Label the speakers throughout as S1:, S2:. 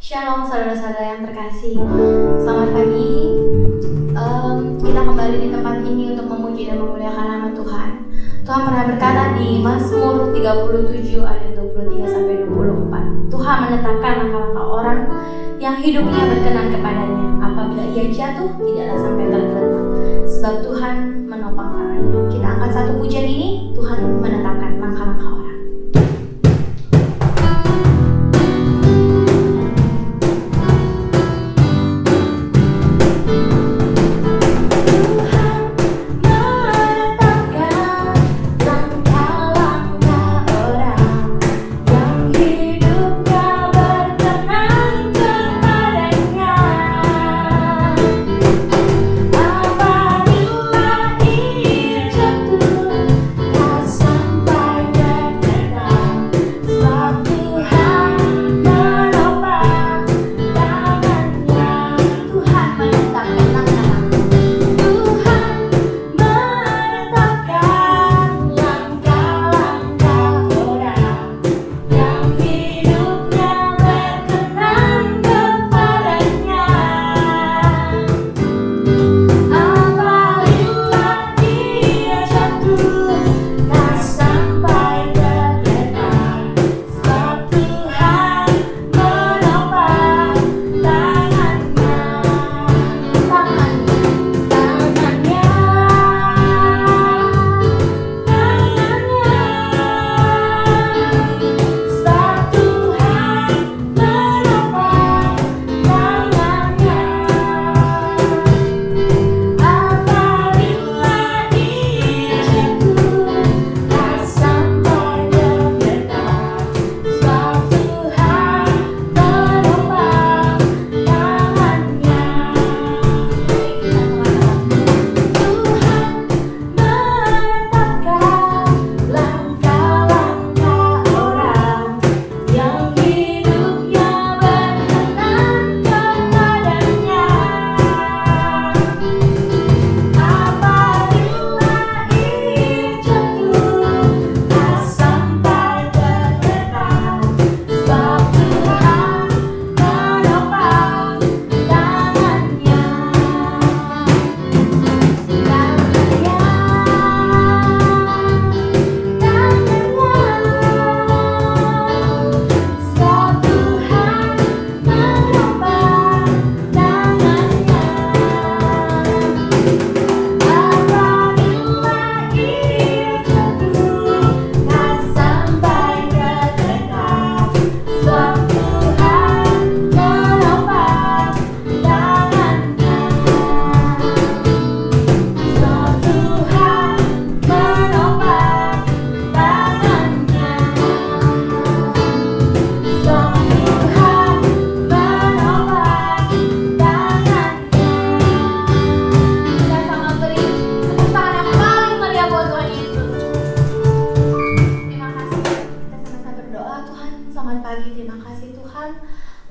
S1: Shalom saudara-saudara yang terkasih. Selamat pagi. Kita kembali di tempat ini untuk memuji dan memuliakan nama Tuhan. Tuhan pernah berkata di Mazmur 37 ayat 23 sampai 24. Tuhan menetapkan langkah-langkah orang yang hidupnya berkenan kepadanya. Apabila ia jatuh, tidaklah sampai tergeletak, sebab Tuhan menopang tangannya. Kita angkat satu pujian ini. Tuhan menetapkan langkah-langkah orang.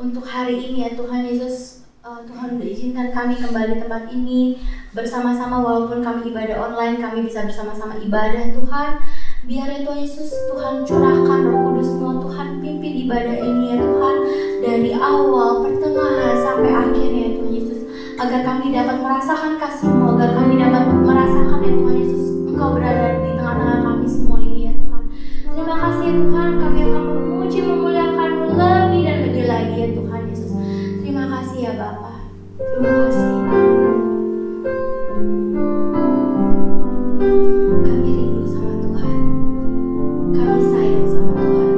S1: Untuk hari ini ya Tuhan Yesus, Tuhan udah izinkan kami kembali tempat ini bersama-sama. Walaupun kami ibadah online, kami bisa bersama-sama ibadah Tuhan. Biar ya Tuhan Yesus, Tuhan curahkan Roh Kudus-Mu, Tuhan pimpin ibadah ini ya Tuhan, dari awal, pertengahan sampai akhirnya ya Tuhan Yesus, agar kami dapat merasakan kasih-Mu, agar kami dapat merasakan ya Tuhan Yesus, Engkau berada di tengah-tengah kami semua ini ya Tuhan. Terima kasih ya Tuhan, kami akan memuji memuliakan-Mu lebih dan lebih lagi ya Tuhan Yesus. Terima kasih ya Bapa. Terima kasih. Kami rindu sama Tuhan. Kami sayang sama Tuhan.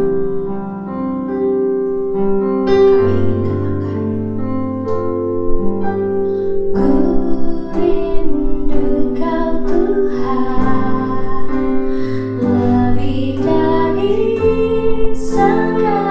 S1: Kami ingin katakan, ku rindu Kau Tuhan, lebih dari segalanya.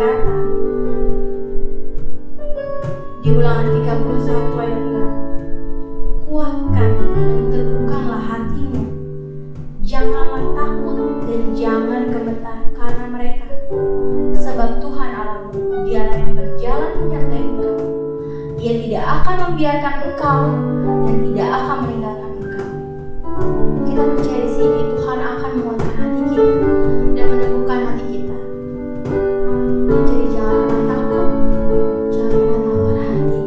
S1: berkata di Ulangan 31 ayat 6, kuatkan dan teguhkanlah hatimu, janganlah takut dan jangan gemetar karena mereka, sebab Tuhan Allahmu, Dialah yang berjalan menyertai engkau. Dia tidak akan membiarkan engkau dan tidak akan meninggalkan engkau. Kita percaya di sini Tuhan akan menguatkan hati kita dan meneguhkan hati kita. Jadi jangan pernah takut, jangan pernah tawar hati.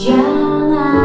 S2: Jangan takut.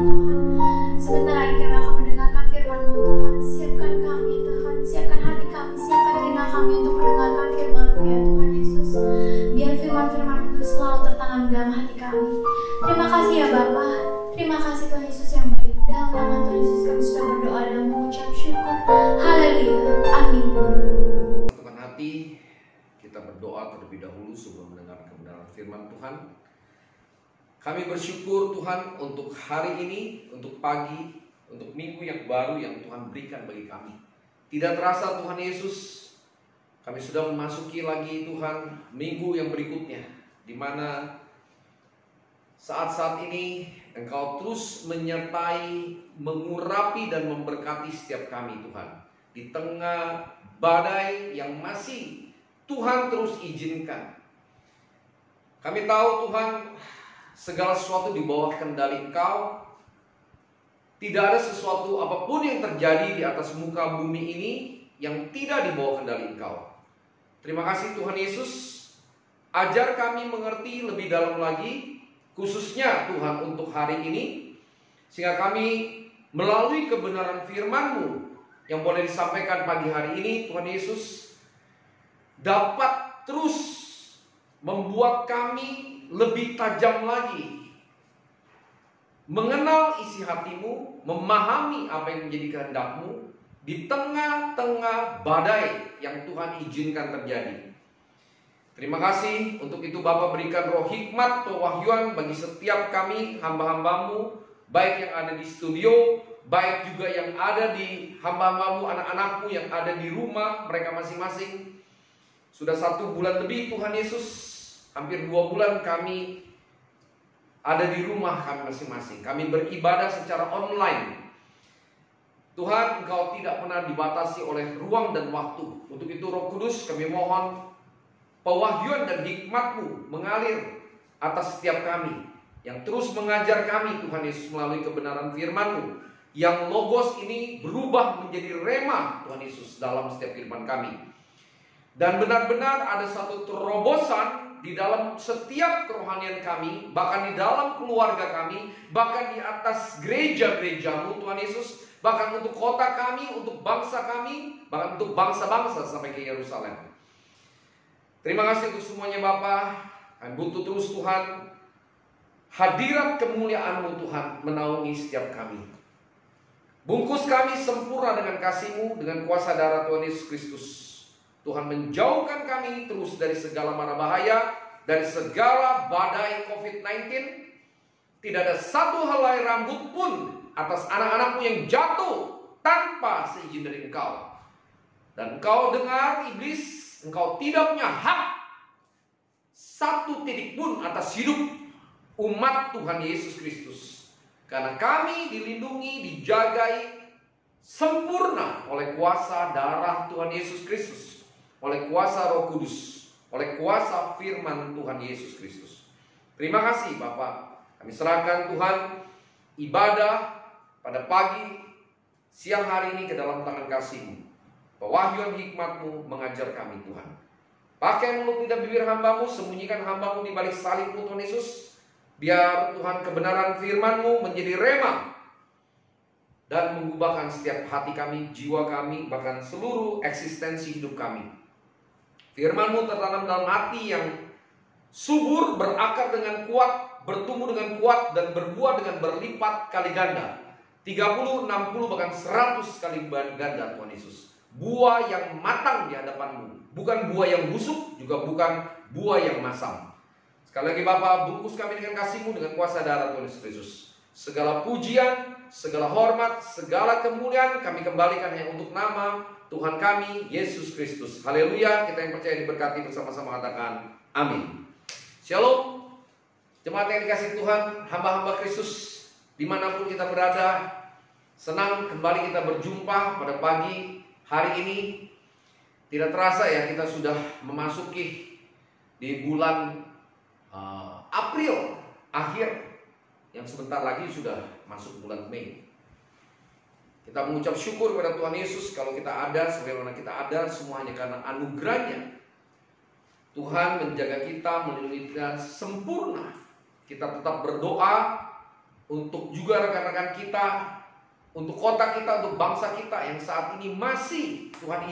S1: Tuhan. Sebentar lagi kami akan mendengarkan firman-Mu Tuhan. Siapkan kami Tuhan, siapkan hati kami, siapkan telinga kami untuk mendengarkan firman-Mu ya Tuhan Yesus. Biar firman-firman itu selalu tertanam dalam hati kami. Terima kasih ya Bapa. Terima kasih Tuhan Yesus yang baik. Dalam nama Tuhan Yesus kami sudah berdoa dan mengucap syukur. Haleluya. Amin.
S2: Teman hati, kita berdoa terlebih dahulu sebelum mendengar kebenaran firman Tuhan. Kami bersyukur Tuhan untuk hari ini, untuk pagi, untuk minggu yang baru yang Tuhan berikan bagi kami. Tidak terasa Tuhan Yesus, kami sudah memasuki lagi Tuhan minggu yang berikutnya, di mana saat-saat ini Engkau terus menyertai, mengurapi dan memberkati setiap kami Tuhan. Di tengah badai yang masih Tuhan terus izinkan. Kami tahu Tuhan, segala sesuatu di bawah kendali Engkau. Tidak ada sesuatu apapun yang terjadi di atas muka bumi ini yang tidak di bawah kendali Engkau. Terima kasih Tuhan Yesus. Ajar kami mengerti lebih dalam lagi, khususnya Tuhan untuk hari ini, sehingga kami melalui kebenaran firman-Mu yang boleh disampaikan pagi hari ini, Tuhan Yesus, dapat terus membuat kami lebih tajam lagi mengenal isi hati-Mu, memahami apa yang menjadi kehendak-Mu di tengah-tengah badai yang Tuhan izinkan terjadi. Terima kasih untuk itu Bapa, berikan roh hikmat, pewahyuan bagi setiap kami hamba-hamba-Mu, baik yang ada di studio, baik juga yang ada di hamba-hamba-Mu, anak-anak-Mu yang ada di rumah mereka masing-masing. Sudah 1 bulan lebih Tuhan Yesus, hampir 2 bulan kami ada di rumah kami masing-masing. Kami beribadah secara online. Tuhan, Engkau tidak pernah dibatasi oleh ruang dan waktu. Untuk itu Roh Kudus, kami mohon pewahyuan dan hikmat-Mu mengalir atas setiap kami, yang terus mengajar kami Tuhan Yesus melalui kebenaran firman-Mu, yang logos ini berubah menjadi rema Tuhan Yesus dalam setiap kehidupan kami. Dan benar-benar ada satu terobosan di dalam setiap kerohanian kami, bahkan di dalam keluarga kami, bahkan di atas gereja-gereja-Mu Tuhan Yesus, bahkan untuk kota kami, untuk bangsa kami, bahkan untuk bangsa-bangsa sampai ke Yerusalem. Terima kasih untuk semuanya Bapa. Kami butuh terus Tuhan, hadirat kemuliaan-Mu Tuhan menaungi setiap kami. Bungkus kami sempurna dengan kasih-Mu, dengan kuasa darah Tuhan Yesus Kristus. Tuhan menjauhkan kami terus dari segala mara bahaya, dari segala badai COVID-19. Tidak ada satu helai rambut pun atas anak-anak-Mu yang jatuh tanpa seizin dari Engkau. Dan Engkau dengar iblis, Engkau tidak punya hak 1 titik pun atas hidup umat Tuhan Yesus Kristus. Karena kami dilindungi, dijagai sempurna oleh kuasa darah Tuhan Yesus Kristus, oleh kuasa Roh Kudus, oleh kuasa firman Tuhan Yesus Kristus. Terima kasih Bapak. Kami serahkan Tuhan ibadah pada pagi, siang hari ini ke dalam tangan kasih-Mu. Pewahyuan hikmat-Mu mengajar kami Tuhan. Pakai mulut lidah bibir hamba-Mu, sembunyikan hamba-Mu di balik salib-Mu Tuhan Yesus. Biar Tuhan kebenaran firman-Mu menjadi rema dan mengubahkan setiap hati kami, jiwa kami, bahkan seluruh eksistensi hidup kami. Firman-Mu tertanam dalam hati yang subur, berakar dengan kuat, bertumbuh dengan kuat, dan berbuah dengan berlipat kali ganda. 30, 60, bahkan 100 kali ganda Tuhan Yesus. Buah yang matang di hadapan-Mu. Bukan buah yang busuk, juga bukan buah yang masam. Sekali lagi Bapa, bungkus kami dengan kasih-Mu, dengan kuasa darah Tuhan Yesus Kristus. Segala pujian, segala hormat, segala kemuliaan kami kembalikan hanya untuk nama Tuhan kami, Yesus Kristus. Haleluya. Kita yang percaya diberkati bersama-sama katakan amin. Shalom. Jemaat yang dikasih Tuhan, hamba-hamba Kristus dimanapun kita berada, senang kembali kita berjumpa pada pagi hari ini. Tidak terasa ya, kita sudah memasuki di bulan April akhir, yang sebentar lagi sudah masuk bulan Mei. Kita mengucap syukur kepada Tuhan Yesus kalau kita ada, sebagaimana kita ada, semua hanya karena anugerahnya. Tuhan menjaga kita, melindungi kita sempurna. Kita tetap berdoa, untuk juga rekan-rekan kita, untuk kota kita, untuk bangsa kita yang saat ini masih Tuhan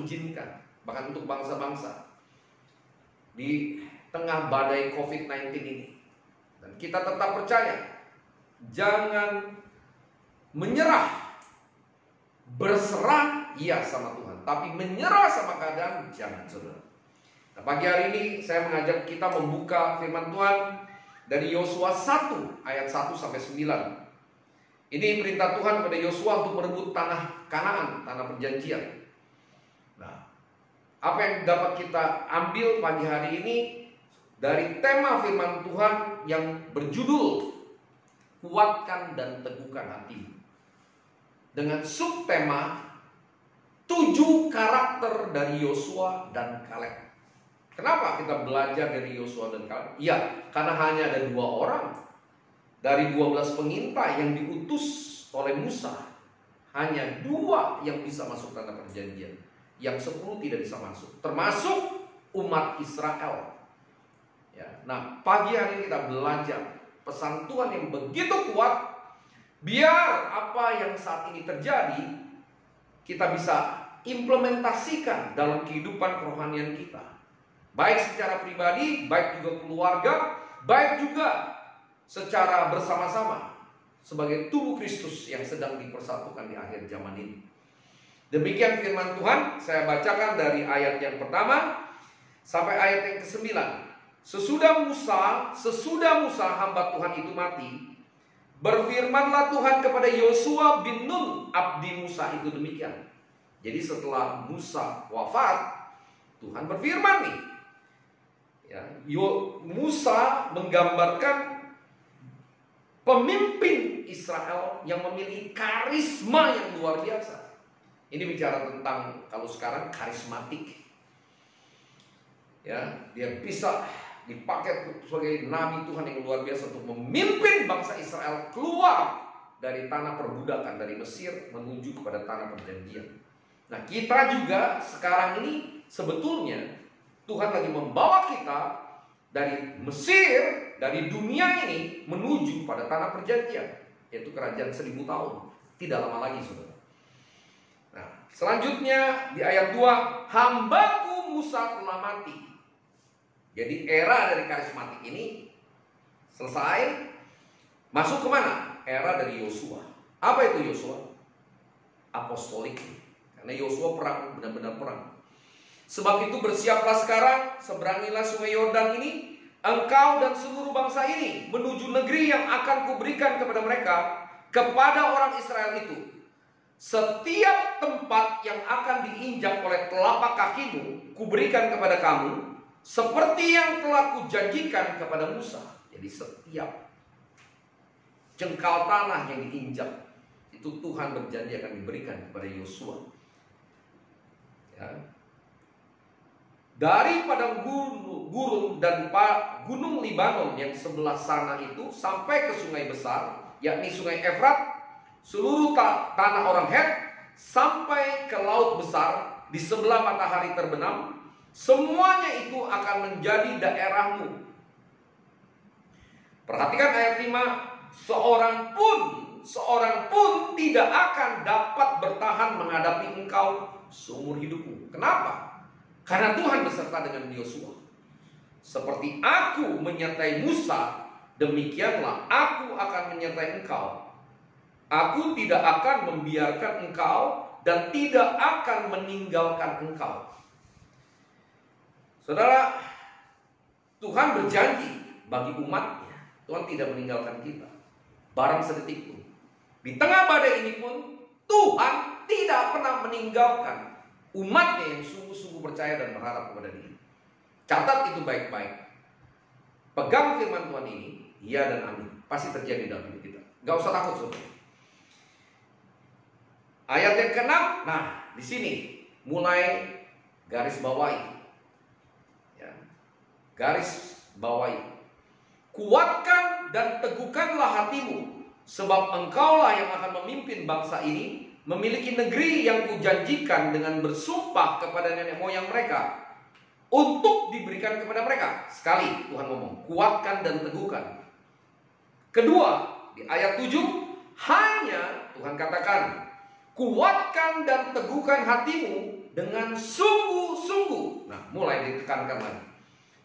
S2: izinkan, bahkan untuk bangsa-bangsa di tengah badai COVID-19 ini. Dan kita tetap percaya, jangan menyerah, berserah iya sama Tuhan, tapi menyerah sama keadaan jangan, saudara. Nah, pagi hari ini saya mengajak kita membuka firman Tuhan dari Yosua 1 ayat 1 sampai 9. Ini perintah Tuhan kepada Yosua untuk merebut tanah Kanaan, tanah perjanjian. Nah, apa yang dapat kita ambil pagi hari ini dari tema firman Tuhan yang berjudul kuatkan dan teguhkan hatimu, dengan subtema 7 karakter dari Yosua dan Kaleb. Kenapa kita belajar dari Yosua dan Kaleb? Ya, karena hanya ada 2 orang dari 12 pengintai yang diutus oleh Musa. Hanya 2 yang bisa masuk tanah perjanjian, yang 10 tidak bisa masuk, termasuk umat Israel. Ya, nah, pagi hari ini kita belajar pesan Tuhan yang begitu kuat, biar apa yang saat ini terjadi kita bisa implementasikan dalam kehidupan kerohanian kita, baik secara pribadi, baik juga keluarga, baik juga secara bersama-sama sebagai tubuh Kristus yang sedang dipersatukan di akhir zaman ini. Demikian firman Tuhan. Saya bacakan dari ayat yang pertama sampai ayat yang ke-9. Sesudah Musa hamba Tuhan itu mati, berfirmanlah Tuhan kepada Yosua bin Nun abdi Musa itu demikian. Jadi setelah Musa wafat, Tuhan berfirman nih. Ya, Musa menggambarkan pemimpin Israel yang memiliki karisma yang luar biasa. Ini bicara tentang kalau sekarang karismatik. Ya, dia bisa dipakai sebagai nabi Tuhan yang luar biasa untuk memimpin bangsa Israel keluar dari tanah perbudakan, dari Mesir menuju kepada tanah perjanjian. Nah, kita juga sekarang ini sebetulnya Tuhan lagi membawa kita dari Mesir, dari dunia ini menuju pada tanah perjanjian, yaitu kerajaan 1000 tahun. Tidak lama lagi, saudara. Nah, selanjutnya di ayat 2, hambaku Musa telah mati. Jadi era dari karismatik ini selesai. Masuk kemana? Era dari Yosua. Apa itu Yosua? Apostolik. Karena Yosua perang, benar-benar perang. Sebab itu bersiaplah sekarang, seberangilah sungai Yordan ini, engkau dan seluruh bangsa ini, menuju negeri yang akan kuberikan kepada mereka, kepada orang Israel itu. Setiap tempat yang akan diinjak oleh telapak kakimu, kuberikan kepada kamu, seperti yang telah kujanjikan kepada Musa. Jadi setiap jengkal tanah yang diinjak, itu Tuhan berjanji akan diberikan kepada Yosua. Ya. Dari padang gurun dan gunung Libanon yang sebelah sana itu sampai ke sungai besar, yakni sungai Efrat, seluruh tanah orang Het, sampai ke laut besar di sebelah matahari terbenam, semuanya itu akan menjadi daerahmu. Perhatikan ayat 5, seorang pun tidak akan dapat bertahan menghadapi engkau seumur hidupmu. Kenapa? Karena Tuhan beserta dengan Yosua. Seperti aku menyertai Musa, demikianlah aku akan menyertai engkau. Aku tidak akan membiarkan engkau dan tidak akan meninggalkan engkau. Saudara, Tuhan berjanji bagi umatnya, Tuhan tidak meninggalkan kita barang sedetik pun. Di tengah badai ini pun Tuhan tidak pernah meninggalkan umatnya yang sungguh-sungguh percaya dan berharap kepada Dia. Catat itu baik-baik. Pegang firman Tuhan ini, iya dan amin. Pasti terjadi dalam hidup kita. Gak usah takut, saudara. Ayat yang ke-6, nah di sini mulai garis bawahi. Garis bawahi. Kuatkan dan teguhkanlah hatimu, sebab engkaulah yang akan memimpin bangsa ini, memiliki negeri yang kujanjikan dengan bersumpah kepada nenek moyang mereka, untuk diberikan kepada mereka. Sekali Tuhan ngomong, kuatkan dan teguhkan. Kedua, di ayat 7, hanya Tuhan katakan, kuatkan dan teguhkan hatimu dengan sungguh-sungguh. Nah, mulai ditekankan lagi.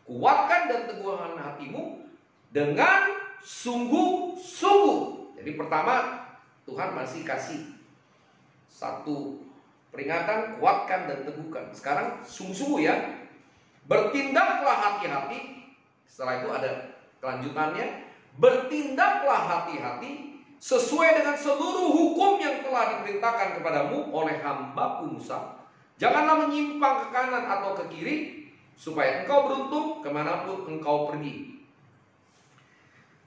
S2: Kuatkan dan teguhkan hatimu dengan sungguh-sungguh. Jadi pertama, Tuhan masih kasih satu peringatan, kuatkan dan teguhkan. Sekarang sungguh-sungguh ya. Bertindaklah hati-hati. Setelah itu ada kelanjutannya. Bertindaklah hati-hati sesuai dengan seluruh hukum yang telah diperintahkan kepadamu oleh hambaku Musa. Janganlah menyimpang ke kanan atau ke kiri, supaya engkau beruntung kemanapun engkau pergi.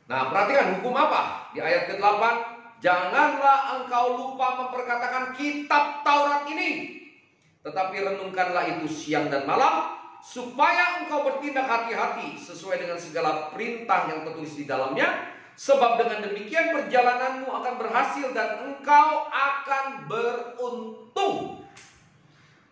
S2: Nah, perhatikan hukum apa? Di ayat ke-8, janganlah engkau lupa memperkatakan kitab Taurat ini, tetapi renungkanlah itu siang dan malam, supaya engkau bertindak hati-hati sesuai dengan segala perintah yang tertulis di dalamnya. Sebab dengan demikian perjalananmu akan berhasil dan engkau akan beruntung.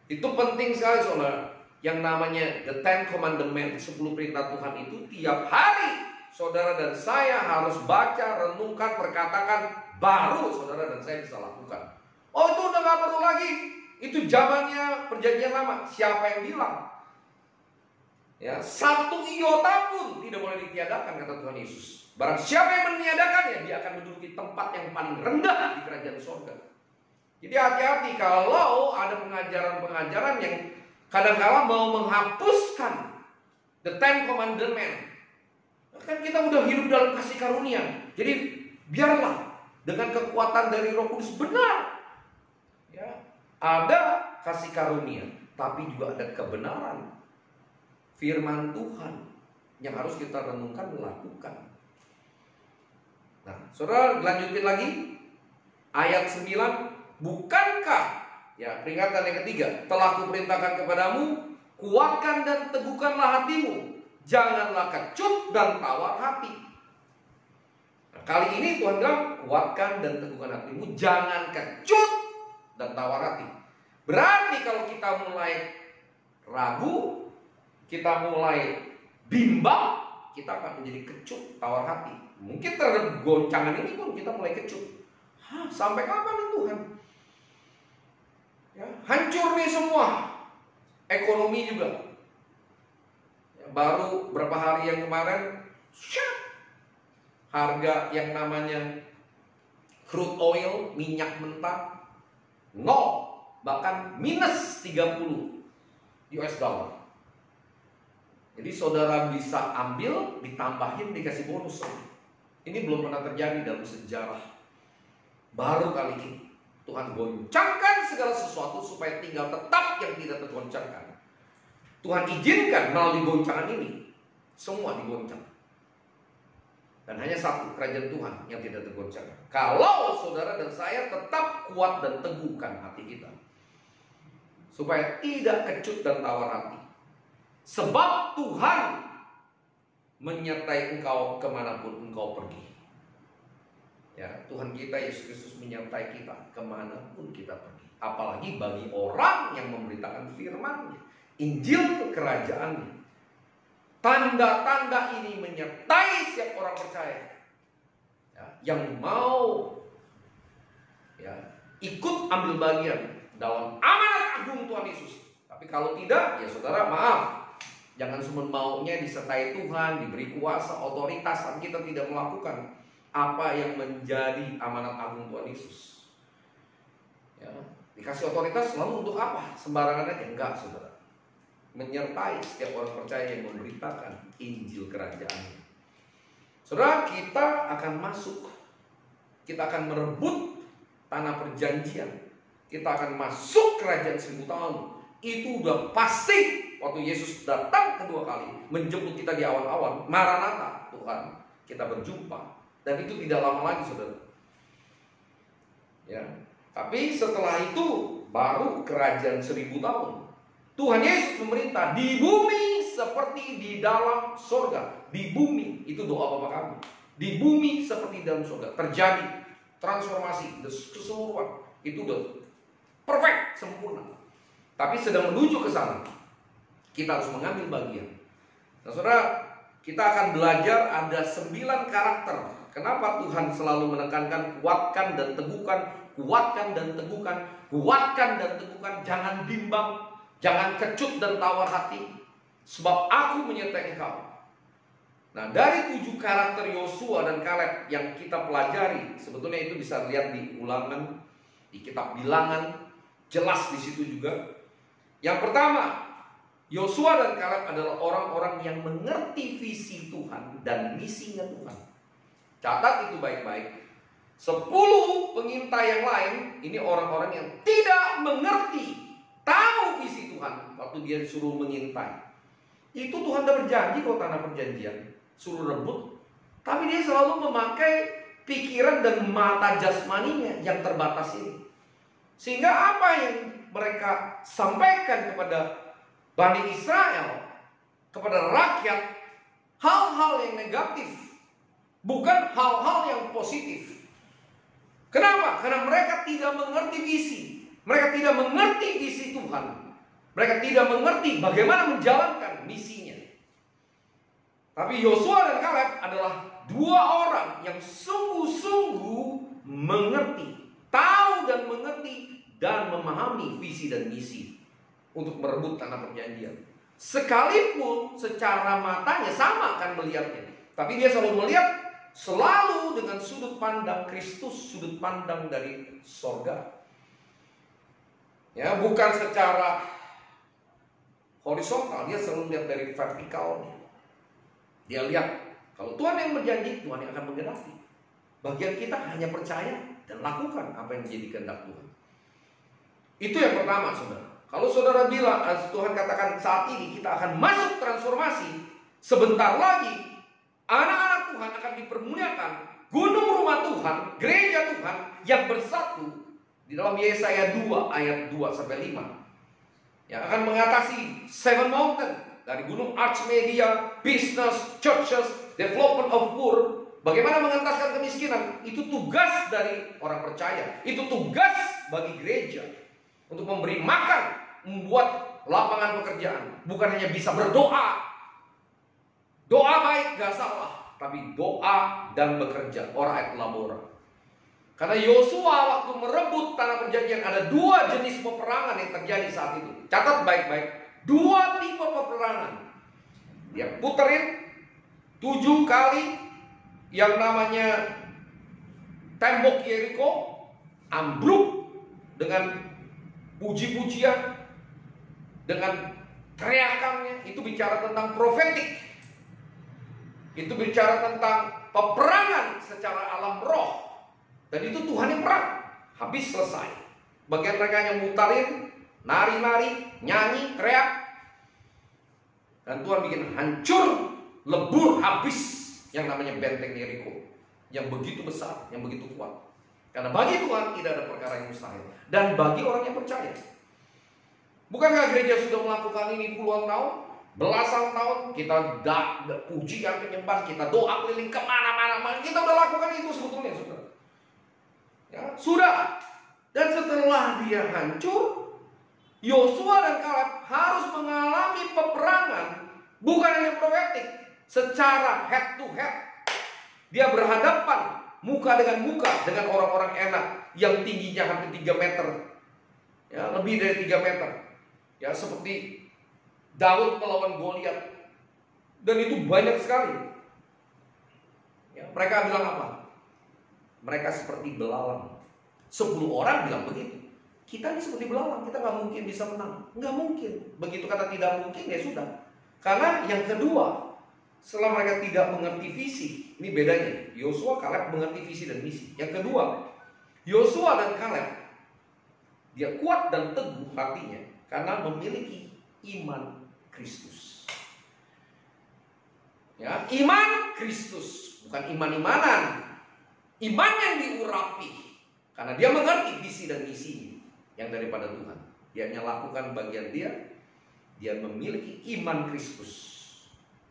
S2: Itu penting sekali saudara. Yang namanya the Ten Commandments, 10 perintah Tuhan itu tiap hari saudara dan saya harus baca, renungkan, perkatakan, baru saudara dan saya bisa lakukan. Oh, itu udah gak perlu lagi, itu zamannya perjanjian lama. Siapa yang bilang? Ya, satu iota pun tidak boleh ditiadakan, kata Tuhan Yesus. Barang siapa yang meniadakannya, dia akan menduduki tempat yang paling rendah di kerajaan surga. Jadi hati-hati kalau ada pengajaran-pengajaran yang kadang-kala mau menghapuskan the Ten Commandments. Kan kita udah hidup dalam kasih karunia. Jadi biarlah dengan kekuatan dari Roh Kudus benar. Ya, ada kasih karunia, tapi juga ada kebenaran. Firman Tuhan yang harus kita renungkan, lakukan. Nah, saudara lanjutin lagi ayat 9, bukankah, ya peringatan yang ketiga, telah kuperintahkan kepadamu, kuatkan dan teguhkanlah hatimu, janganlah kecut dan tawar hati. Nah, kali ini Tuhan bilang, kuatkan dan teguhkan hatimu, jangan kecut dan tawar hati. Berarti kalau kita mulai ragu, kita mulai bimbang, kita akan menjadi kecut, tawar hati. Mungkin terhadap goncangan ini pun kita mulai kecut. Sampai kapan nih Tuhan? Ya, hancur nih semua. Ekonomi juga. Ya, baru berapa hari yang kemarin, harga yang namanya crude oil, minyak mentah, nol, bahkan minus 30 US dollar. Jadi saudara bisa ambil, ditambahin, dikasih bonus. Ini belum pernah terjadi dalam sejarah. Baru kali ini Tuhan goncangkan segala sesuatu supaya tinggal tetap yang tidak tergoncangkan. Tuhan izinkan melalui goncangan ini semua digoncang. Dan hanya satu, kerajaan Tuhan yang tidak tergoncangkan. Kalau saudara dan saya tetap kuat dan teguhkan hati kita, supaya tidak kecut dan tawar hati. Sebab Tuhan menyertai engkau kemanapun engkau pergi. Ya, Tuhan kita Yesus Kristus menyertai kita kemanapun kita pergi. Apalagi bagi orang yang memberitakan firman-Nya, Injil kerajaannya. Tanda-tanda ini menyertai setiap orang percaya, ya, yang mau, ya, ikut ambil bagian dalam amanat agung Tuhan Yesus. Tapi kalau tidak, ya saudara maaf. Jangan semau-maunya disertai Tuhan, diberi kuasa, otoritas, tapi kita tidak melakukan apa yang menjadi amanat agung Tuhan Yesus. Ya, dikasih otoritas selalu untuk apa? Sembarangan aja? Enggak, saudara. Menyertai setiap orang percaya yang memberitakan Injil kerajaannya. Saudara, kita akan masuk, kita akan merebut tanah perjanjian, kita akan masuk kerajaan 1000 tahun. Itu udah pasti. Waktu Yesus datang kedua kali menjemput kita di awan-awan, Maranatha, Tuhan, kita berjumpa. Dan itu tidak lama lagi, saudara. Ya, tapi setelah itu baru kerajaan 1000 tahun. Tuhan Yesus memerintah di bumi seperti di dalam surga. Di bumi, itu doa Bapa kami. Di bumi seperti di dalam surga. Terjadi transformasi keseluruhan. Itu udah perfect, sempurna. Tapi sedang menuju ke sana. Kita harus mengambil bagian. Nah, saudara, kita akan belajar ada 9 karakter. Kenapa Tuhan selalu menekankan kuatkan dan teguhkan, kuatkan dan teguhkan, kuatkan dan teguhkan, jangan bimbang, jangan kecut dan tawar hati, sebab aku menyertai engkau. Nah, dari 7 karakter Yosua dan Kaleb yang kita pelajari, sebetulnya itu bisa lihat di Ulangan, di kitab Bilangan, jelas di situ juga. Yang pertama, Yosua dan Kaleb adalah orang-orang yang mengerti visi Tuhan dan misinya Tuhan. Catat itu baik-baik. 10 pengintai yang lain, ini orang-orang yang tidak mengerti, tahu visi Tuhan waktu dia disuruh mengintai. Itu Tuhan udah berjanji kok tanah perjanjian, suruh rebut, tapi dia selalu memakai pikiran dan mata jasmaninya yang terbatas ini. Sehingga apa yang mereka sampaikan kepada Bani Israel, kepada rakyat, hal-hal yang negatif, bukan hal-hal yang positif. Kenapa? Karena mereka tidak mengerti visi. Mereka tidak mengerti visi Tuhan. Mereka tidak mengerti bagaimana menjalankan misinya. Tapi Yosua dan Kaleb adalah 2 orang yang sungguh-sungguh mengerti, tahu dan mengerti dan memahami visi dan misi untuk merebut tanah perjanjian. Sekalipun secara matanya sama kan melihatnya, tapi dia selalu melihat selalu dengan sudut pandang Kristus, sudut pandang dari sorga. Ya, bukan secara horizontal, dia selalu melihat dari vertikalnya. Dia lihat, kalau Tuhan yang berjanji, Tuhan yang akan menggenapi. Bagian kita hanya percaya dan lakukan apa yang menjadi kehendak Tuhan. Itu yang pertama, saudara. Kalau saudara bilang, Tuhan katakan saat ini kita akan masuk transformasi, sebentar lagi anak-anak Tuhan akan dipermuliakan, gunung rumah Tuhan, gereja Tuhan yang bersatu di dalam Yesaya 2 ayat 2-5 yang akan mengatasi 7 mountain. Dari gunung Arch Media, business, churches, development of poor. Bagaimana mengentaskan kemiskinan? Itu tugas dari orang percaya. Itu tugas bagi gereja. Untuk memberi makan, membuat lapangan pekerjaan. Bukan hanya bisa berdoa. Doa baik, gak salah. Tapi doa dan bekerja. Ora et labora. Karena Yosua waktu merebut tanah perjanjian, ada 2 jenis peperangan yang terjadi saat itu. Catat baik-baik. 2 tipe peperangan. Dia puterin 7 kali yang namanya tembok Yeriko ambruk dengan puji-pujian, dengan teriakannya. Itu bicara tentang profetik. Itu bicara tentang peperangan secara alam roh. Dan itu Tuhan yang perang. Habis selesai. Bagian mereka yang mutarin, nari-nari, nyanyi, teriak. Dan Tuhan bikin hancur, lebur, habis yang namanya benteng Yeriko. Yang begitu besar, yang begitu kuat. Karena bagi Tuhan tidak ada perkara yang mustahil. Dan bagi orang yang percaya. Bukankah gereja sudah melakukan ini puluhan tahun? Belasan tahun kita pujian penyembah, kita doa keliling kemana-mana. Kita udah lakukan itu sebetulnya, saudara. Ya, sudah. Dan setelah dia hancur, Yosua dan Kaleb harus mengalami peperangan, bukan hanya profetik, secara head to head. Dia berhadapan muka dengan orang-orang enak yang tingginya hampir 3 meter, ya, lebih dari 3 meter, ya, seperti Daud melawan Goliat, dan itu banyak sekali. Ya, mereka bilang apa? Mereka seperti belalang. 10 orang bilang begitu. Kita ini seperti belalang, kita nggak mungkin bisa menang. Nggak mungkin. Begitu kata tidak mungkin, ya sudah. Karena yang kedua, setelah mereka tidak mengerti visi, ini bedanya. Yosua, Kaleb mengerti visi dan misi. Yang kedua, Yosua dan Kaleb, dia kuat dan teguh hatinya karena memiliki iman Kristus. Ya, iman Kristus, bukan iman-imanan. Iman yang diurapi, karena dia mengerti visi dan misi yang daripada Tuhan. Dia hanya lakukan bagian dia. Dia memiliki iman Kristus.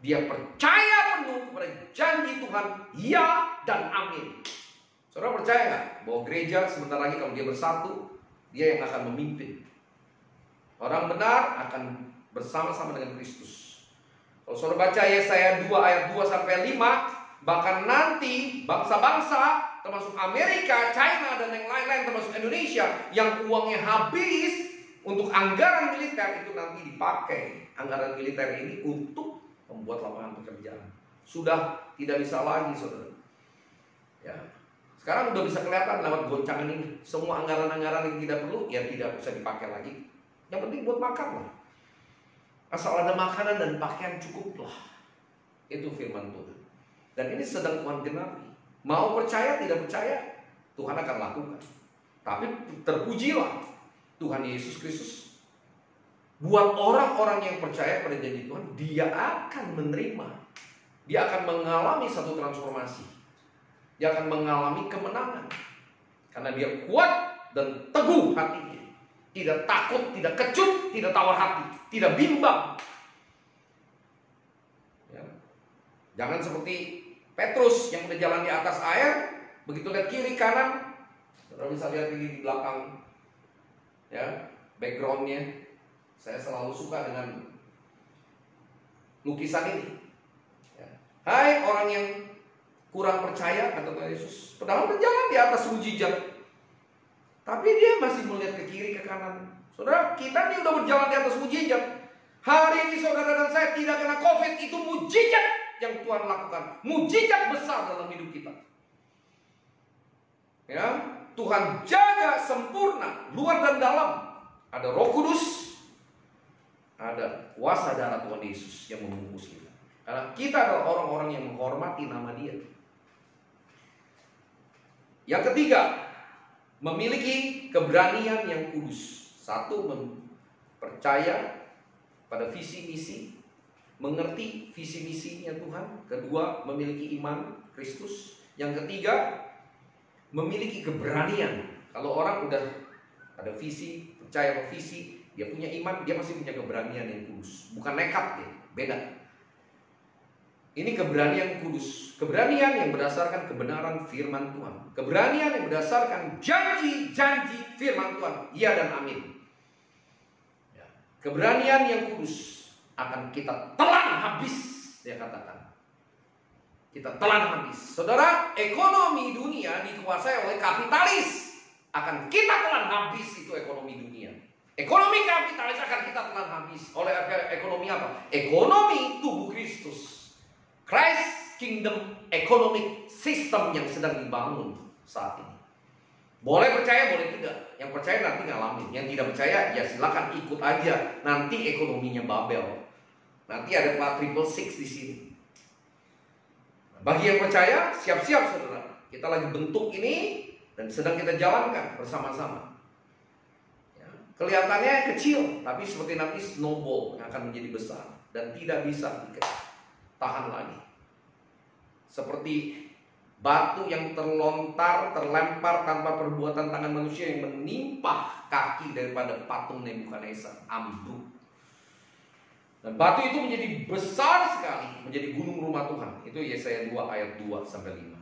S2: Dia percaya penuh kepada janji Tuhan, ya dan amin. Saudara percaya nggak bahwa gereja sebentar lagi kalau dia bersatu, dia yang akan memimpin. Orang benar akan bersama-sama dengan Kristus. Kalau saudara baca Yesaya 2 ayat 2 sampai 5, bahkan nanti bangsa-bangsa termasuk Amerika, China, dan yang lain-lain termasuk Indonesia yang uangnya habis untuk anggaran militer, itu nanti dipakai anggaran militer ini untuk membuat lapangan pekerjaan. Sudah tidak bisa lagi, saudara. Ya, sekarang udah bisa kelihatan lewat goncangan ini. Semua anggaran-anggaran yang tidak perlu ya tidak bisa dipakai lagi. Yang penting buat makan lah. Asal ada makanan dan pakaian cukuplah. Itu firman Tuhan. Dan ini sedang Tuhan genapi. Mau percaya tidak percaya, Tuhan akan lakukan. Tapi terpujilah Tuhan Yesus Kristus. Buat orang-orang yang percaya pada janji Tuhan, dia akan menerima. Dia akan mengalami satu transformasi. Dia akan mengalami kemenangan. Karena dia kuat dan teguh hatinya. Tidak takut, tidak kecut, tidak tawar hati, tidak bimbang. Ya. Jangan seperti Petrus yang udah jalan di atas air, begitu lihat kiri kanan, saudara bisa lihat ini di belakang, ya, backgroundnya. Saya selalu suka dengan lukisan ini. Ya. Hai orang yang kurang percaya, kata Tuhan Yesus, pedang berjalan di atas mujizat. Tapi dia masih melihat ke kiri, ke kanan. Saudara, kita ini udah berjalan di atas mujizat. Hari ini saudara dan saya tidak kena COVID, itu mujizat yang Tuhan lakukan. Mujizat besar dalam hidup kita. Ya, Tuhan jaga sempurna, luar dan dalam. Ada Roh Kudus, ada kuasa darah Tuhan Yesus yang membungkus kita. Karena kita adalah orang-orang yang menghormati nama Dia. Yang ketiga, memiliki keberanian yang kudus. Satu, percaya pada visi misi, mengerti visi misinya Tuhan. Kedua, memiliki iman Kristus. Yang ketiga, memiliki keberanian. Kalau orang udah ada visi, percaya pada visi, dia punya iman, dia pasti punya keberanian yang kudus. Bukan nekat ya, beda. Ini keberanian kudus. Keberanian yang berdasarkan kebenaran firman Tuhan. Keberanian yang berdasarkan janji-janji firman Tuhan. Iya dan amin. Ya. Keberanian yang kudus akan kita telan habis, dia katakan. Kita telan habis. Saudara, ekonomi dunia dikuasai oleh kapitalis. Akan kita telan habis itu ekonomi dunia. Ekonomi kapitalis akan kita telan habis. Oleh ekonomi apa? Ekonomi tubuh Kristus. Christ Kingdom Economic System yang sedang dibangun saat ini. Boleh percaya, boleh tidak. Yang percaya nanti ngalamin. Yang tidak percaya, ya silakan ikut aja. Nanti ekonominya Babel. Nanti ada 666 di sini. Bagi yang percaya, siap-siap saudara. Kita lagi bentuk ini dan sedang kita jalankan bersama-sama. Ya, kelihatannya kecil, tapi seperti nanti snowball yang akan menjadi besar dan tidak bisa tahan lagi. Seperti batu yang terlempar tanpa perbuatan tangan manusia yang menimpa kaki daripada patung Nebukadnezar, ambruk. Dan batu itu menjadi besar sekali, menjadi gunung rumah Tuhan. Itu Yesaya 2 ayat 2 sampai 5.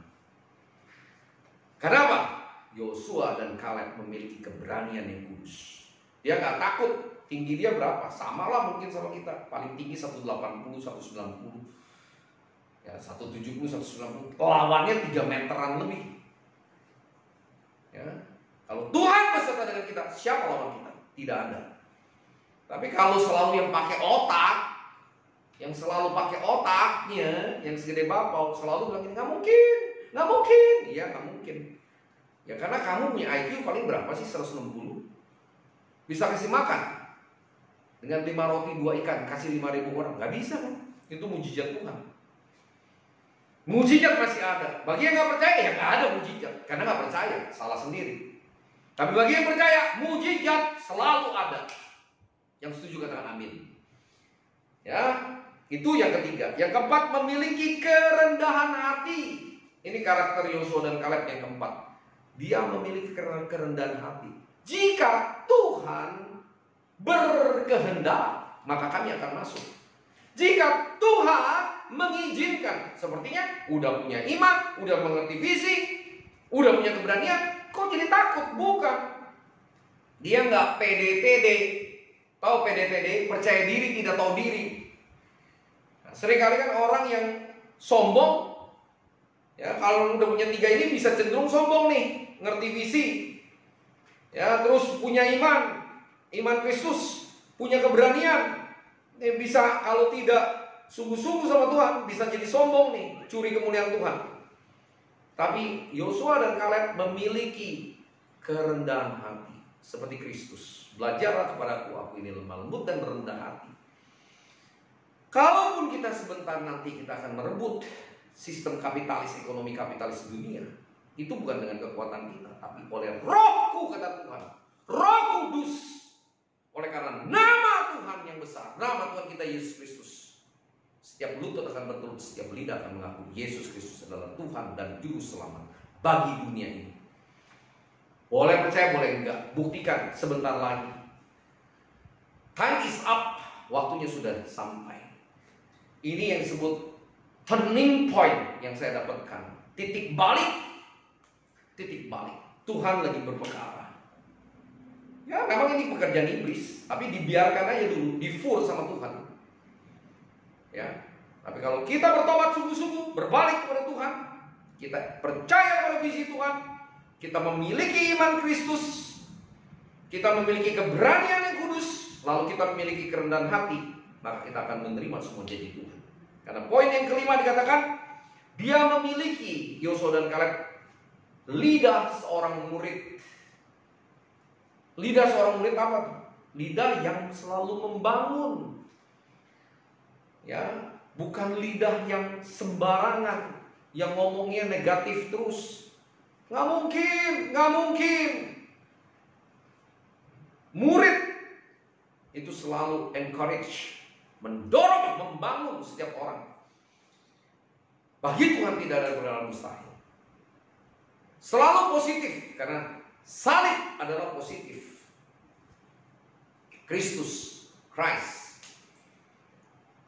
S2: Kenapa? Yosua dan Kaleb memiliki keberanian yang kudus. Dia gak takut. Tinggi dia berapa? Samalah mungkin sama kita. Paling tinggi 180, 190. Ya, 170, 190. Lawannya 3 meteran lebih. Ya. Kalau Tuhan beserta dengan kita, siapa lawan kita? Tidak ada. Tapi kalau selalu yang pakai otak, yang selalu pakai otaknya, yang segede bapau, selalu bilang nggak mungkin, nggak mungkin. Iya, nggak mungkin. Ya karena kamu punya IQ paling berapa sih? 160. Bisa kasih makan dengan 5 roti 2 ikan, kasih 5.000 orang, nggak bisa kan? Itu mujizat Tuhan. Mujizat masih ada. Bagi yang nggak percaya, ya nggak ada mujizat, karena nggak percaya, salah sendiri. Tapi bagi yang percaya, mujizat selalu ada. Yang setuju katakan amin. Ya, itu yang ketiga. Yang keempat, memiliki kerendahan hati. Ini karakter Yosua dan Kaleb yang keempat. Dia memiliki kerendahan hati. Jika Tuhan berkehendak, maka kami akan masuk. Jika Tuhan mengizinkan, sepertinya udah punya iman, udah mengerti visi, udah punya keberanian, kok jadi takut? Bukan. Dia nggak pede-pede. Tahu pede-pede, percaya diri tidak tahu diri. Nah, seringkali kan orang yang sombong, ya kalau udah punya 3 ini bisa cenderung sombong nih, ngerti visi, ya terus punya iman Kristus, punya keberanian, bisa kalau tidak sungguh-sungguh sama Tuhan bisa jadi sombong nih, curi kemuliaan Tuhan. Tapi Yosua dan Kaleb memiliki kerendahan hati seperti Kristus. Belajarlah kepadaku, aku ini lemah lembut dan rendah hati. Kalaupun kita sebentar nanti kita akan merebut sistem kapitalis, ekonomi kapitalis dunia, itu bukan dengan kekuatan kita, tapi oleh Rohku, kata Tuhan, Roh Kudus. Oleh karena nama Tuhan yang besar, nama Tuhan kita Yesus Kristus, setiap lutut akan bertelut, setiap lidah akan mengaku Yesus Kristus adalah Tuhan dan Juru Selamat bagi dunia ini. Boleh percaya, boleh enggak, buktikan sebentar lagi. Time is up, waktunya sudah sampai. Ini yang disebut turning point yang saya dapatkan. Titik balik. Tuhan lagi berperkara. Ya memang ini pekerjaan iblis, tapi dibiarkan aja dulu, di-full sama Tuhan. Ya, tapi kalau kita bertobat sungguh-sungguh, berbalik kepada Tuhan, kita percaya pada visi Tuhan, kita memiliki iman Kristus, kita memiliki keberanian yang kudus, lalu kita memiliki kerendahan hati, maka kita akan menerima semua janji Tuhan. Karena poin yang kelima dikatakan, dia memiliki, Yosua dan Kaleb, lidah seorang murid. Lidah seorang murid apa? Lidah yang selalu membangun. Ya, bukan lidah yang sembarangan, yang ngomongnya negatif terus. Nggak mungkin. Murid itu selalu encourage, mendorong, membangun setiap orang. Bagi Tuhan tidak ada perkara mustahil. Selalu positif, karena salib adalah positif. Kristus, Christ.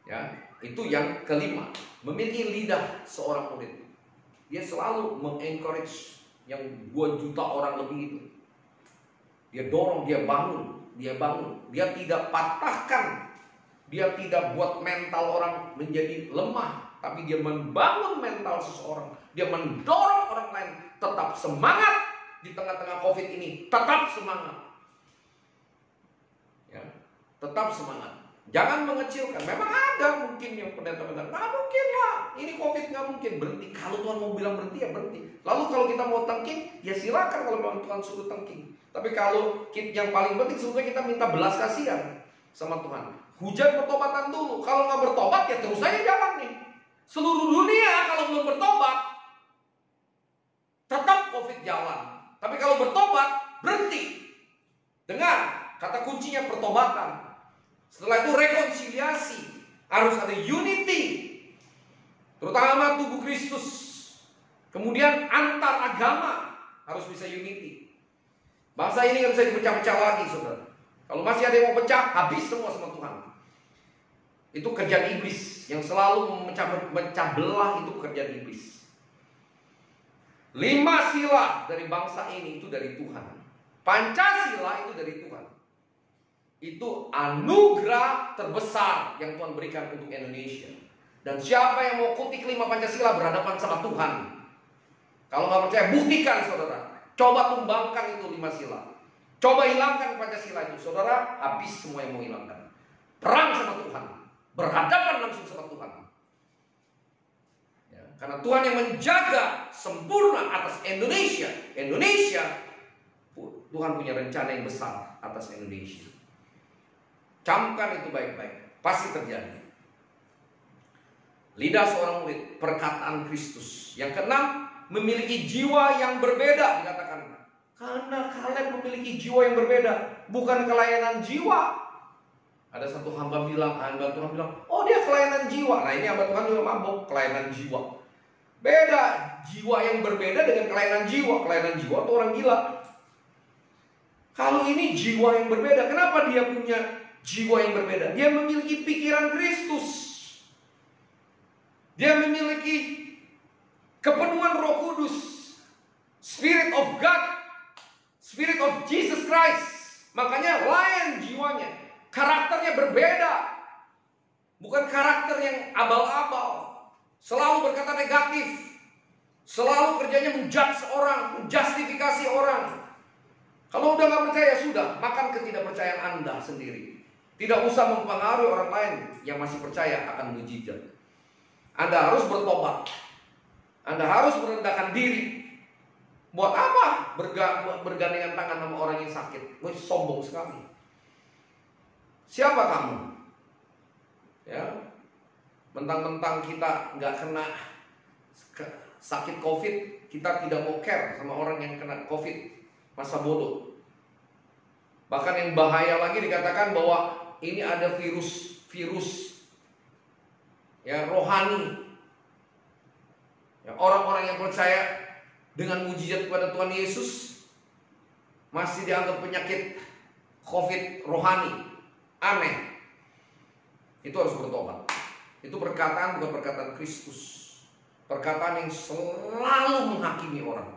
S2: Ya, itu yang kelima. Memiliki lidah seorang murid. Dia selalu mengencourage yang 2 juta orang lebih itu. Dia dorong, dia bangun. Dia tidak patahkan. Dia tidak buat mental orang menjadi lemah, tapi dia membangun mental seseorang. Dia mendorong orang lain tetap semangat di tengah-tengah COVID ini. Tetap semangat. Ya, tetap semangat. Jangan mengecilkan. Memang ada mungkin yang pendeta-pendeta, nggak mungkin lah, ini COVID nggak mungkin berhenti. Kalau Tuhan mau bilang berhenti, ya berhenti. Lalu kalau kita mau tengking, ya silakan kalau memang Tuhan suruh tengking. Tapi kalau yang paling penting sebetulnya kita minta belas kasihan sama Tuhan. Hujan pertobatan dulu. Kalau nggak bertobat, ya terus aja jalan nih. Seluruh dunia kalau belum bertobat, tetap COVID jalan. Tapi kalau bertobat, berhenti. Dengar, kata kuncinya pertobatan. Setelah itu rekonsiliasi, harus ada unity, terutama tubuh Kristus. Kemudian antar agama harus bisa unity. Bangsa ini nggak bisa dipecah-pecah lagi, saudara. Kalau masih ada yang mau pecah, habis semua sama Tuhan. Itu kerjaan iblis yang selalu memecah belah, itu kerjaan iblis. 5 sila dari bangsa ini itu dari Tuhan. Pancasila itu dari Tuhan. Itu anugerah terbesar yang Tuhan berikan untuk Indonesia. Dan siapa yang mau kutik 5 Pancasila berhadapan sama Tuhan. Kalau nggak percaya, buktikan saudara. Coba tumbangkan itu 5 sila. Coba hilangkan Pancasila itu, saudara, habis semua yang mau hilangkan. Perang sama Tuhan, berhadapan langsung sama Tuhan. Ya, karena Tuhan yang menjaga sempurna atas Indonesia. Tuhan punya rencana yang besar atas Indonesia. Camkan itu baik-baik, pasti terjadi. Lidah seorang murid, perkataan Kristus. Yang keenam, memiliki jiwa yang berbeda, dikatakan. Karena Kaleb memiliki jiwa yang berbeda, bukan kelainan jiwa. Ada satu hamba Tuhan bilang, oh dia kelainan jiwa. Nah ini hamba Tuhan juga mabok, kelainan jiwa. Beda, jiwa yang berbeda dengan kelainan jiwa. Kelainan jiwa itu orang gila. Kalau ini jiwa yang berbeda, kenapa dia punya jiwa yang berbeda? Dia memiliki pikiran Kristus. Dia memiliki kepenuhan Roh Kudus, Spirit of God, Spirit of Jesus Christ. Makanya lain jiwanya, karakternya berbeda. bukan karakter yang abal-abal, selalu berkata negatif, selalu kerjanya menjudge orang, menjustifikasi orang. Kalau udah gak percaya, sudah, makan ketidakpercayaan Anda sendiri. Tidak usah mempengaruhi orang lain yang masih percaya akan mujizat. Anda harus bertobat, Anda harus merendahkan diri. Buat apa bergandengan tangan sama orang yang sakit? Wih, sombong sekali. Siapa kamu? Ya, mentang-mentang kita nggak kena sakit COVID, kita tidak mau care sama orang yang kena COVID. Masa bodoh. Bahkan yang bahaya lagi dikatakan bahwa ini ada virus ya, rohani. Ya, orang-orang yang percaya dengan mujizat kepada Tuhan Yesus masih dianggap penyakit COVID rohani. Aneh. Itu harus bertobat. Itu perkataan bukan perkataan Kristus. Perkataan yang selalu menghakimi orang.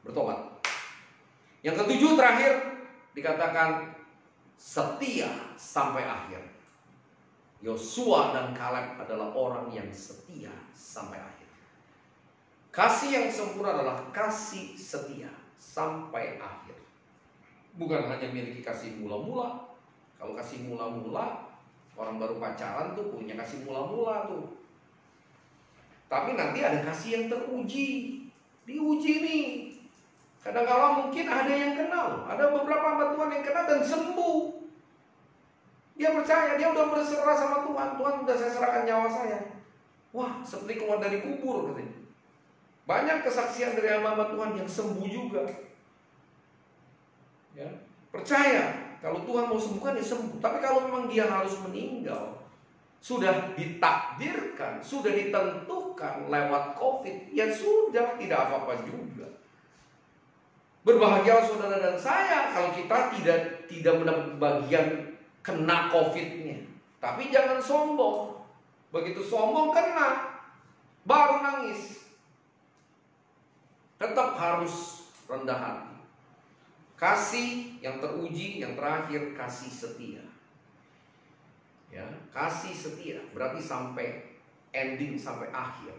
S2: Bertobat. Yang ketujuh terakhir dikatakan setia sampai akhir. Yosua dan Kaleb adalah orang yang setia sampai akhir. Kasih yang sempurna adalah kasih setia sampai akhir. Bukan hanya miliki kasih mula-mula. Kalau kasih mula-mula, orang baru pacaran tuh punya kasih mula-mula tuh. Tapi nanti ada kasih yang teruji. Diuji nih. Kadang-kadang mungkin ada yang kenal. Ada beberapa hamba Tuhan yang kenal dan sembuh. Dia percaya, dia udah berserah sama Tuhan. Tuhan udah saya serahkan nyawa saya. Wah, seperti keluar dari kubur katanya. Banyak kesaksian dari hamba Tuhan yang sembuh juga. Ya, percaya kalau Tuhan mau sembuhkan ya sembuh. Tapi kalau memang dia harus meninggal, sudah ditakdirkan, sudah ditentukan lewat COVID, ya sudah, tidak apa-apa juga. Berbahagialah saudara dan saya kalau kita tidak mendapat bagian kena COVID-nya. Tapi jangan sombong. Begitu sombong kena, baru nangis. Tetap harus rendah hati. Kasih yang teruji, yang terakhir kasih setia. Ya, kasih setia berarti sampai ending, sampai akhir.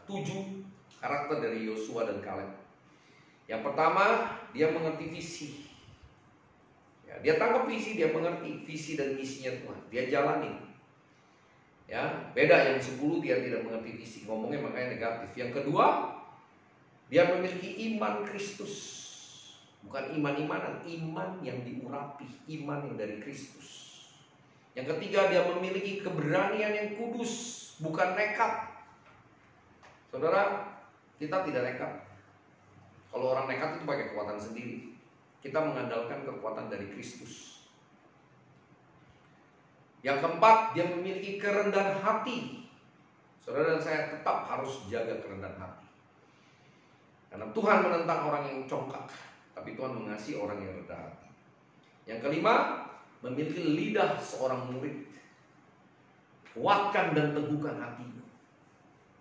S2: 7 karakter dari Yosua dan Kaleb. Yang pertama, dia mengerti visi. Ya, dia tangkap visi, dia mengerti visi dan misinya Tuhan. Dia jalani. Ya, beda yang 10 dia tidak mengerti visi, ngomongnya makanya negatif. Yang kedua, dia memiliki iman Kristus. Bukan iman-imanan, iman yang diurapi, iman yang dari Kristus. Yang ketiga, dia memiliki keberanian yang kudus, bukan nekat. Saudara, kita tidak nekat. Kalau orang nekat itu pakai kekuatan sendiri. Kita mengandalkan kekuatan dari Kristus. Yang keempat, dia memiliki kerendahan hati. Saudara dan saya tetap harus jaga kerendahan hati. Karena Tuhan menentang orang yang congkak, tapi Tuhan mengasihi orang yang rendah hati. Yang kelima, memiliki lidah seorang murid. Kuatkan dan teguhkan hatimu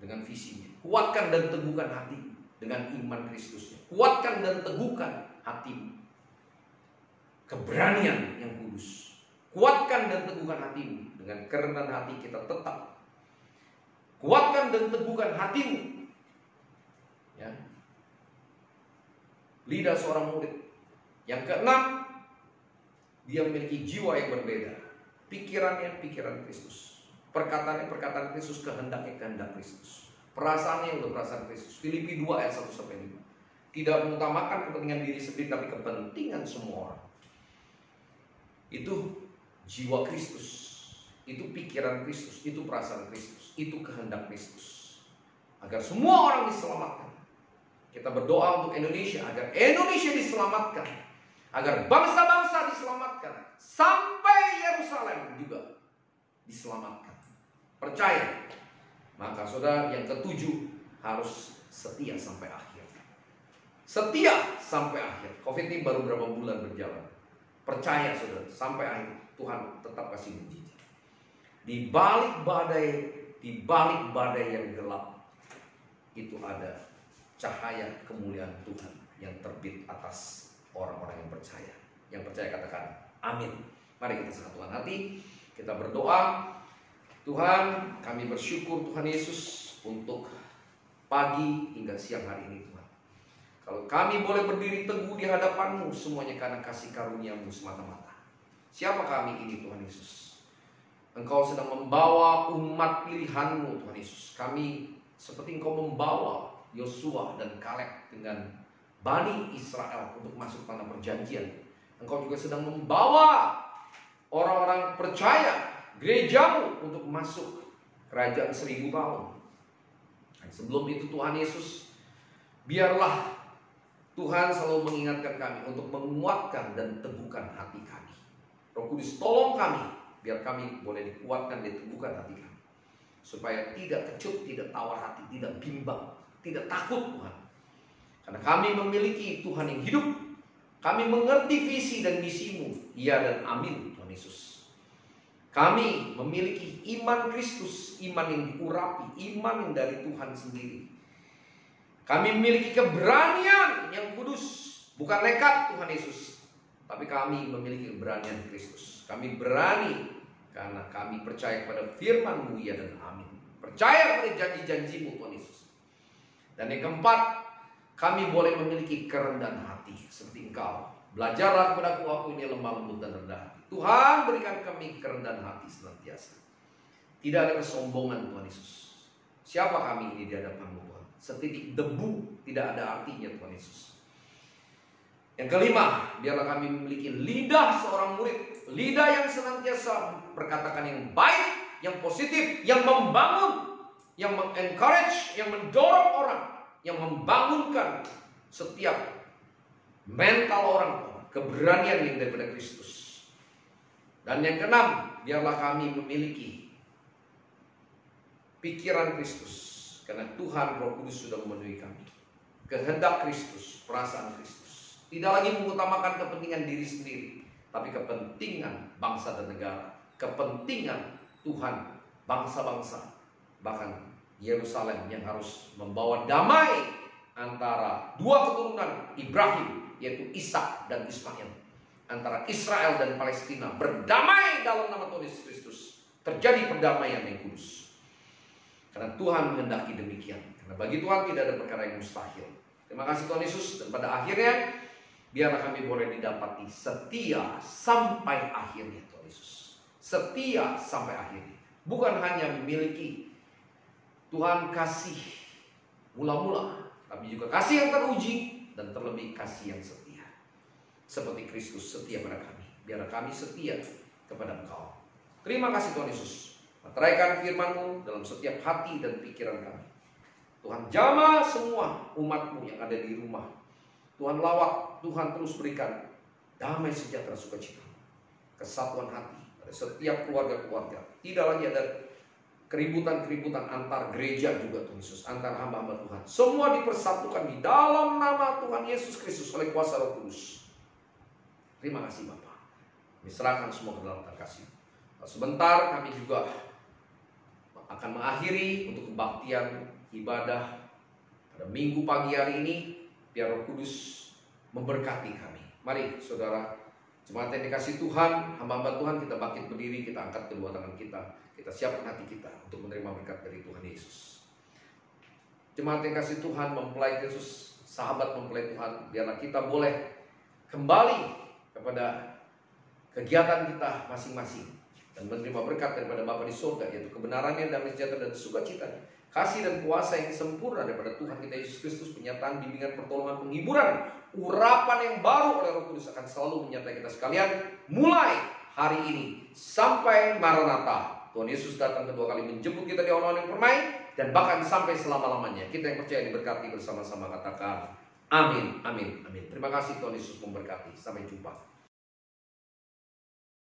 S2: dengan visinya. Kuatkan dan teguhkan hatimu dengan iman Kristusnya. Kuatkan dan teguhkan hatimu. Keberanian yang kudus. Kuatkan dan teguhkan hatimu. Dengan kerendahan hati kita tetap. Kuatkan dan teguhkan hatimu. Ya. Lidah seorang murid. Yang keenam, dia memiliki jiwa yang berbeda. Pikirannya pikiran Kristus. Perkataannya perkataan Kristus, kehendaknya kehendak Kristus. Perasaannya udah perasaan Kristus. Filipi 2 ayat 1-5. Tidak mengutamakan kepentingan diri sendiri, tapi kepentingan semua orang. Itu jiwa Kristus. Itu pikiran Kristus. Itu perasaan Kristus. Itu kehendak Kristus. Agar semua orang diselamatkan. Kita berdoa untuk Indonesia, agar Indonesia diselamatkan. Agar bangsa-bangsa diselamatkan. Sampai Yerusalem juga diselamatkan. Percaya. Maka saudara, yang ketujuh harus setia sampai akhir. Setia sampai akhir. COVID ini baru berapa bulan berjalan. Percaya saudara, sampai akhir Tuhan tetap kasih mujizat. Di balik badai yang gelap, itu ada cahaya kemuliaan Tuhan yang terbit atas orang-orang yang percaya. Yang percaya katakan amin. Mari kita satukan hati. Kita berdoa, Tuhan, kami bersyukur Tuhan Yesus untuk pagi hingga siang hari ini Tuhan. Kalau kami boleh berdiri teguh di hadapan-Mu, semuanya karena kasih karunia-Mu semata-mata. Siapa kami ini Tuhan Yesus? Engkau sedang membawa umat pilihan-Mu Tuhan Yesus. Kami seperti Engkau membawa Yosua dan Kaleb dengan Bani Israel untuk masuk tanah perjanjian. Engkau juga sedang membawa orang-orang percaya, gereja-Mu untuk masuk kerajaan 1000 tahun. Dan sebelum itu Tuhan Yesus, biarlah Tuhan selalu mengingatkan kami untuk menguatkan dan teguhkan hati kami. Roh Kudus tolong kami, biar kami boleh dikuatkan dan diteguhkan hati kami. Supaya tidak kecut, tidak tawar hati, tidak bimbang, tidak takut Tuhan. Karena kami memiliki Tuhan yang hidup. Kami mengerti visi dan misi-Mu. Ya dan amin Tuhan Yesus. Kami memiliki iman Kristus, iman yang diurapi, iman yang dari Tuhan sendiri. Kami memiliki keberanian yang kudus, bukan nekat Tuhan Yesus, tapi kami memiliki keberanian Kristus. Kami berani karena kami percaya kepada firman-Mu, ya dan amin. Percaya pada janji-janji-Mu Tuhan Yesus. Dan yang keempat, kami boleh memiliki kerendahan hati seperti Engkau. Belajarlah kepada aku ini lemah lembut dan rendah hati. Tuhan berikan kami kerendahan hati senantiasa. Tidak ada kesombongan Tuhan Yesus. Siapa kami ini di hadapan-Mu Tuhan? Setitik debu tidak ada artinya Tuhan Yesus. Yang kelima, biarlah kami memiliki lidah seorang murid. Lidah yang senantiasa berkatakan yang baik, yang positif, yang membangun, yang mengencourage, yang mendorong orang, yang membangunkan setiap mental orang, keberanian yang daripada Kristus. Dan yang keenam, biarlah kami memiliki pikiran Kristus, karena Tuhan Roh Kudus sudah memenuhi kami. Kehendak Kristus, perasaan Kristus. Tidak lagi mengutamakan kepentingan diri sendiri, tapi kepentingan bangsa dan negara, kepentingan Tuhan, bangsa-bangsa, bahkan Yerusalem yang harus membawa damai antara dua keturunan Ibrahim, yaitu Ishak dan Ismail, antara Israel dan Palestina, berdamai dalam nama Tuhan Yesus Kristus. Terjadi perdamaian yang kudus. Karena Tuhan menghendaki demikian. Karena bagi Tuhan tidak ada perkara yang mustahil. Terima kasih Tuhan Yesus. Dan pada akhirnya, biarlah kami boleh didapati setia sampai akhirnya Tuhan Yesus. Setia sampai akhirnya. Bukan hanya memiliki Tuhan kasih mula-mula, tapi juga kasih yang teruji dan terlebih kasih yang setia. Seperti Kristus setia pada kami. Biarlah kami setia kepada Engkau. Terima kasih Tuhan Yesus. Materaikan firman-Mu dalam setiap hati dan pikiran kami. Tuhan jamah semua umat-Mu yang ada di rumah. Tuhan lawat, Tuhan terus berikan damai sejahtera sukacita, kesatuan hati pada setiap keluarga-keluarga. Tidak lagi ada keributan-keributan antar gereja juga Tuhan Yesus, antar hamba-hamba Tuhan. Semua dipersatukan di dalam nama Tuhan Yesus Kristus oleh kuasa Roh Kudus. Terima kasih Bapa. Kami serahkan semua ke dalam tangan kasih. Sebentar kami juga akan mengakhiri untuk kebaktian ibadah pada minggu pagi hari ini. Biar Roh Kudus memberkati kami. Mari saudara, jemaat yang dikasih Tuhan, hamba-hamba Tuhan, kita bangkit berdiri, kita angkat kedua tangan kita. Kita siapkan hati kita untuk menerima berkat dari Tuhan Yesus. Jemaat yang kasih Tuhan, mempelai Yesus, sahabat mempelai Tuhan, biarlah kita boleh kembali kepada kegiatan kita masing-masing dan menerima berkat daripada Bapa di surga, yaitu kebenarannya, damai sejahtera dan sukacitanya, kasih dan kuasa yang sempurna daripada Tuhan kita Yesus Kristus, penyataan, bimbingan, pertolongan, penghiburan, urapan yang baru oleh Roh Kudus akan selalu menyertai kita sekalian mulai hari ini sampai Maranatha. Tuhan Yesus datang kedua kali menjemput kita di orang-orang yang permai, dan bahkan sampai selama-lamanya. Kita yang percaya diberkati bersama-sama, katakan amin, amin, amin. Terima kasih, Tuhan Yesus memberkati. Sampai jumpa.